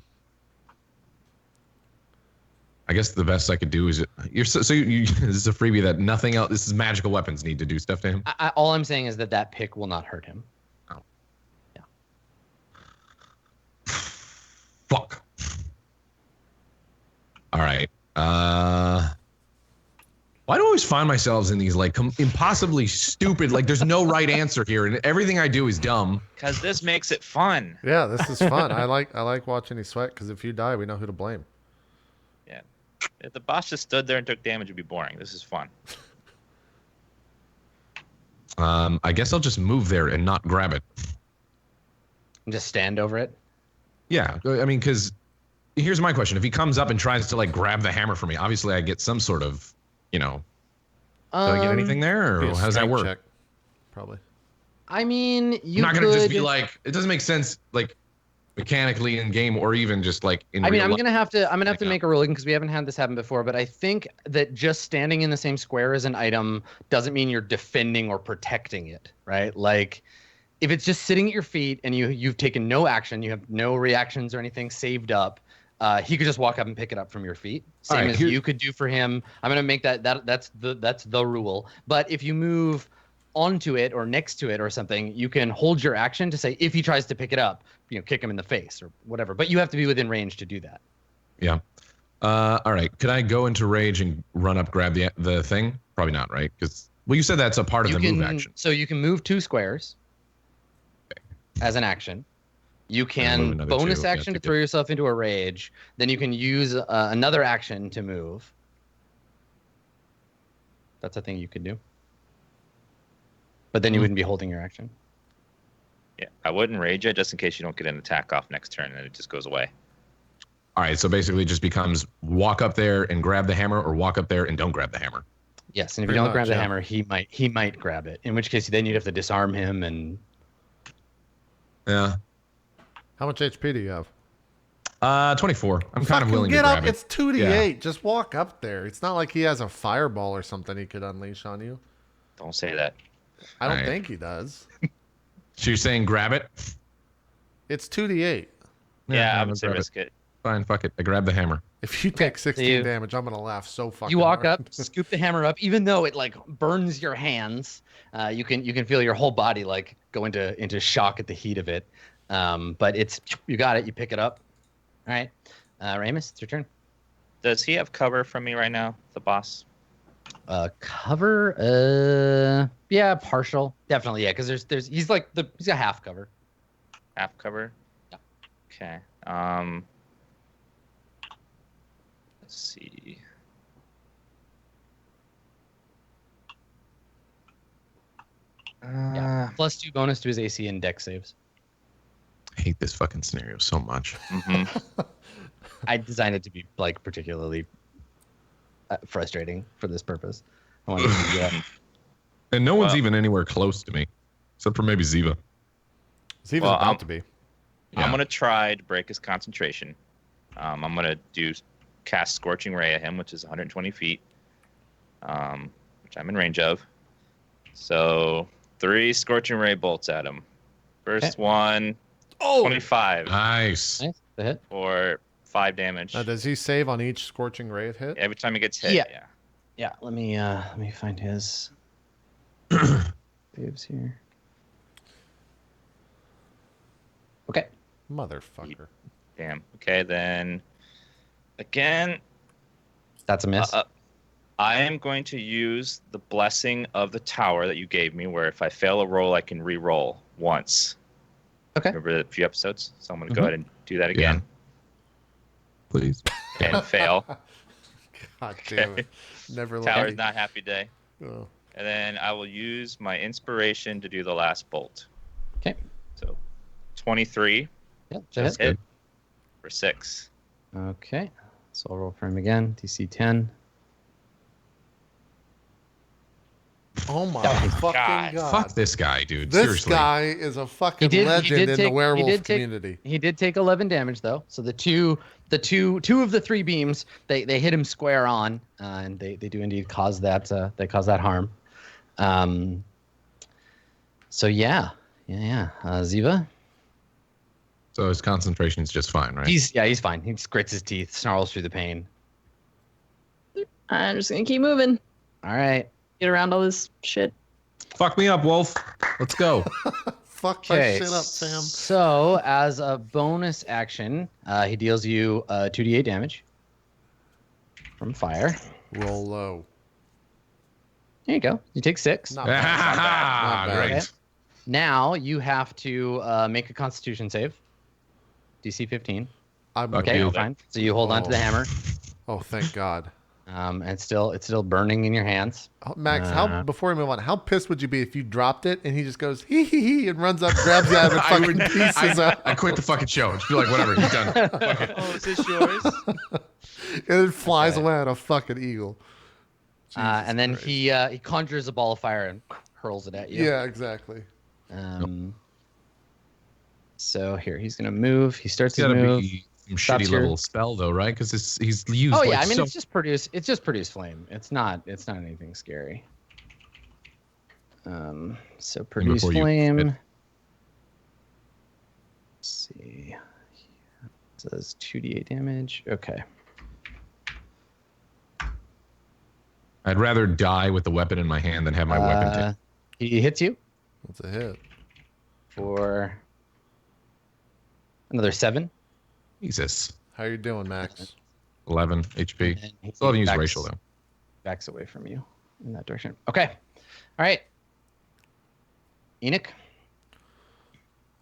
I guess the best I could do is you this is a freebie that nothing else. This is magical weapons need to do stuff to him. All I'm saying is that pick will not hurt him. Fuck. All right. Why do I always find myself in these like impossibly stupid? Like, there's no right answer here, and everything I do is dumb. Because this makes it fun. Yeah, this is fun. I like watching you sweat because if you die, we know who to blame. Yeah. If the boss just stood there and took damage, it'd be boring. This is fun. I guess I'll just move there and not grab it. And just stand over it. Yeah, I mean, because here's my question: if he comes up and tries to like grab the hammer for me, obviously I get some sort of, you know, do I get anything there, Be or a how does that strength work? check, probably. I mean, you I'm not could. gonna just be like, it doesn't make sense, like mechanically in game, or even just like in. I mean, real I'm life. gonna have to Like, make a ruling because we haven't had this happen before. But I think that just standing in the same square as an item doesn't mean you're defending or protecting it, right? Like, if it's just sitting at your feet and you've taken no action, you have no reactions or anything saved up, he could just walk up and pick it up from your feet, same Alright, as here- you could do for him. I'm gonna make that's the rule. But if you move onto it or next to it or something, you can hold your action to say if he tries to pick it up, kick him in the face or whatever. But you have to be within range to do that. Yeah. All right. Could I go into rage and run up, grab the thing? Probably not, right? Because you said that's a part of the move action. So you can move 2 squares as an action. You move can another bonus 2, yeah, action to take it. throw yourself into a rage. Then you can use another action to move. That's a thing you could do. But then you wouldn't be holding your action. Yeah. I wouldn't rage it just in case you don't get an attack off next turn and it just goes away. All right. So basically, it just becomes walk up there and grab the hammer, or walk up there and don't grab the hammer. Yes, and if Pretty you don't much, grab the yeah. hammer, he might grab it. In which case, then you'd have to disarm him and. Yeah. How much HP do you have? 24. I'm kind of Fucking willing to get grab up. it. It's 2d8. Just walk up there. It's not like he has a fireball or something he could unleash on you. Don't say that. I don't Alright. think he does. So you're saying grab it? It's 2d8. Yeah, I I'm would gonna say grab it. risk it. Fine, fuck it. I grab the hammer. If you take 16 you- damage, I'm gonna laugh so fucking You walk hard. up, scoop the hammer up, even though it like burns your hands. You can feel your whole body like go into shock at the heat of it. But you got it. You pick it up. All right, Ramus, it's your turn. Does he have cover from me right now, the boss? Cover. Yeah, partial. Definitely, yeah. Because there's he's got half cover. Half cover? Yeah. Okay. Let's see. Yeah. +2 bonus to his AC and dex saves. I hate this fucking scenario so much. I designed it to be like particularly frustrating for this purpose. I wanted to do that. And no one's Well- even anywhere close to me, except for maybe Ziva. Steve's Well, about I'm- to be. Yeah. I'm gonna try to break his concentration. I'm gonna cast Scorching Ray at him, which is 120 feet, which I'm in range of. So 3 Scorching Ray bolts at him. First Okay. one, Oh! 25 Nice. Nice, the hit. for 5 damage. Now, does he save on each scorching ray it hit? Every time he gets hit. Yeah. Yeah. Yeah, let me find his saves here. Okay. Motherfucker. Damn. Okay, then again, That's a miss. I am going to use the blessing of the tower that you gave me, where if I fail a roll, I can re-roll once. Okay. Remember a few episodes? So I'm going to go Mhm. ahead and do that again Please. and fail. God damn it. Never let Tower's me. not happy day. Oh. And then I will use my inspiration to do the last bolt. Okay. So 23 Yeah, just hit. hit for 6. Okay. So I'll roll for him again. DC 10. Oh my God. fucking god! Fuck this guy, dude. This Seriously. guy is a fucking He legend did in take- the werewolf he did take- community. He did take 11 damage though. So the two of the 3 beams, they hit him square on, and they do indeed cause that harm. So yeah. Ziva. So his concentration is just fine, right? He's fine. He just grits his teeth, snarls through the pain. I'm just gonna keep moving. All right. Get around all this shit. Fuck me up, Wolf. Let's go. Fuck my Okay. shit up, Sam. So as a bonus action, he deals you 2d8 damage from fire. Roll low. There you go. You take 6. Not bad. Not bad. Great. Okay. Now you have to make a Constitution save. DC 15. I'm Fuck Okay, you. fine. So you hold on to the hammer, Oh, thank God. and it's still burning in your hands. Oh, Max, how before we move on, how pissed would you be if you dropped it and he just goes hee hee hee and runs up, grabs you out and fucking pieces out, I quit the fucking show. Just be like, whatever, he's done. Fuck it. Oh, is this yours? and it flies away on a fucking eagle? And then Christ. he conjures a ball of fire and hurls it at you. Yeah, exactly. So here he's gonna move. He starts It's his gotta move. be some Stops shitty here. level spell though, right? Because he's used. Oh like, yeah, I mean so- it's just produce flame. It's not anything scary. So produce before you flame. hit. Let's see. It says 2d8 damage. Okay. I'd rather die with the weapon in my hand than have my weapon taken. He hits you That's a hit. for another 7. Jesus. How you doing, Max? 11 HP. And he Still haven't used backs- racial though. Backs away from you in that direction. Okay. All right. Enoch.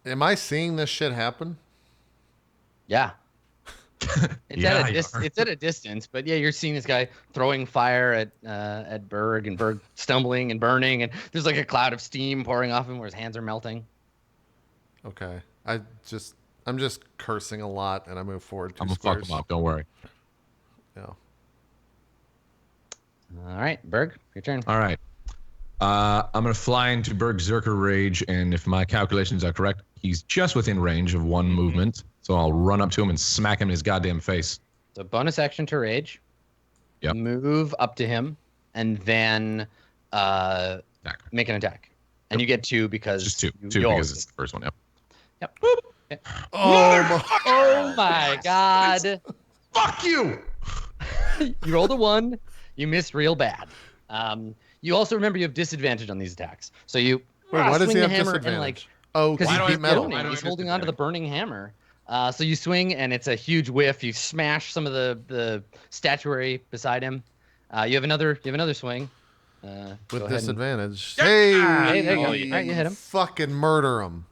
Am I seeing this shit happen? Yeah. It's Yeah, at a you are. it's at a distance, but yeah, you're seeing this guy throwing fire at Berg, and Berg stumbling and burning, and there's like a cloud of steam pouring off him where his hands are melting. Okay. I'm just cursing a lot and I move forward 2 I'm gonna fuck squares. him up. Don't worry. Yeah. All right, Berg, your turn. All right. I'm gonna fly into Bergzerker Rage, and if my calculations are correct, he's just within range of 1 movement. So I'll run up to him and smack him in his goddamn face. So bonus action to rage. Yep. Move up to him, and then Attack. make an attack. And you get 2 because Just 2. you 2 always because it's the first one. Yep. Yep. Oh, Oh my god. Fuck you! You rolled a 1. You missed real bad. You also remember you have disadvantage on these attacks. So you wait, why does swing he the have hammer disadvantage? and like Oh, because because Why he's do heat I have metal. burning. Why do I He's have holding onto the burning hammer. So you swing and it's a huge whiff. You smash some of the statuary beside him. You have another swing. Go With ahead and- disadvantage. Yeah. Hey, Hey, there you go. Oh, All right, you hit him. Fucking murder him.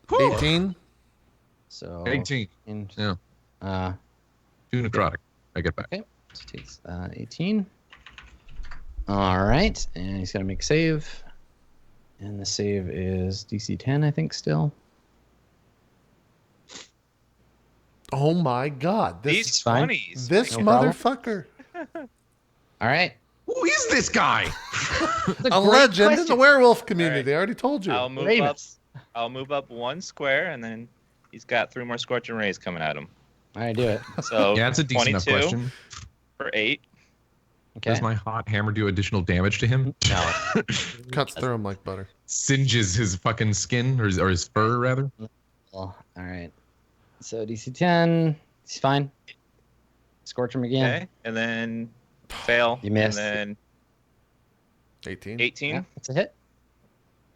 Whew. 18. So 18. Yeah. 2 necrotic. I get back. Okay. So he takes 18. All right, and he's gonna make a save. And the save is DC 10, I think, still. Oh my God. This These fine. 20s. this No problem. motherfucker. All right. Who is this guy? A legend in the werewolf community. I already told you. I'll move Ramus. up. I'll move up 1 square, and then he's got 3 more scorching rays coming at him. All right, do it. So Yeah, it's a decent enough 22 question. for 8. Okay. Does my hot hammer do additional damage to him? No. Cuts through him like butter. Singes his fucking skin, or his fur, rather? Well, all right. So DC 10, he's fine. Scorch him again. Okay, and then fail. You missed. And 18. then 18 Yeah, that's a hit.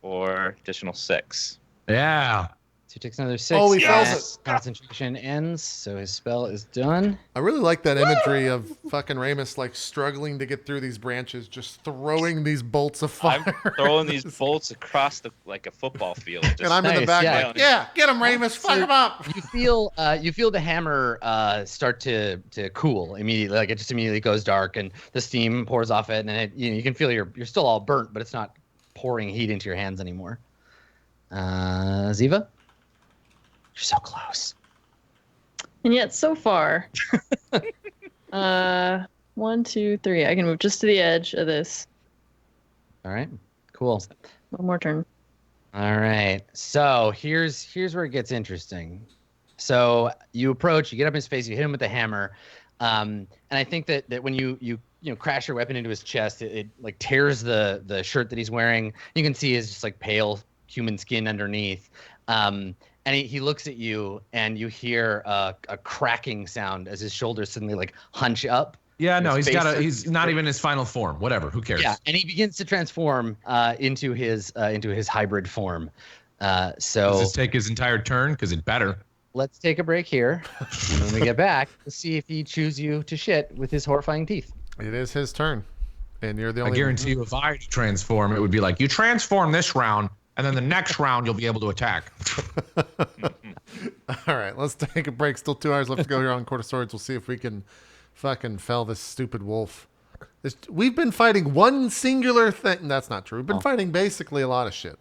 for additional 6. Yeah. So he takes another 6. Oh, he and fails it. concentration ends, so his spell is done. I really like that imagery of fucking Ramus like struggling to get through these branches, just throwing these bolts of I'm fire. throwing these bolts across like a football field. Just and I'm in the Nice, back yeah. like, yeah, get him, Ramus, fuck him up. You feel the hammer start to cool immediately. Like it just immediately goes dark, and the steam pours off it, and you can feel you're still all burnt, but it's not pouring heat into your hands anymore. Ziva, you're so close. And yet, so far, 1, 2, 3. I can move just to the edge of this. All right. Cool. One more turn. All right. So here's where it gets interesting. So you approach, you get up in his face, you hit him with the hammer, and I think that when you crash your weapon into his chest, it like tears the shirt that he's wearing. You can see his just like pale human skin underneath. And he looks at you, and you hear a cracking sound as his shoulders suddenly like hunch up. Yeah, no, His he's not even his final form. Whatever, who cares? Yeah, and he begins to transform into his hybrid form. Does So this take his entire turn? Because it better. let's take a break here. And when we get back, we'll see if he chews you to shit with his horrifying teeth. It is his turn, and you're the I only. guarantee you, if I had to transform, it would be like, you transform this round, and then the next round you'll be able to attack. All right, let's take a break. Still 2 hours left to go here on Court of Swords. We'll see if we can fucking fell this stupid wolf. We've been fighting one singular thing. That's not true. We've been fighting basically a lot of shit.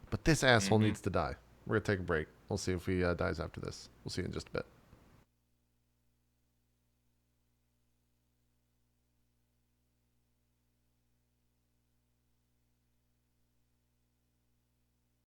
But this asshole needs to die. We're going to take a break. We'll see if he dies after this. We'll see you in just a bit.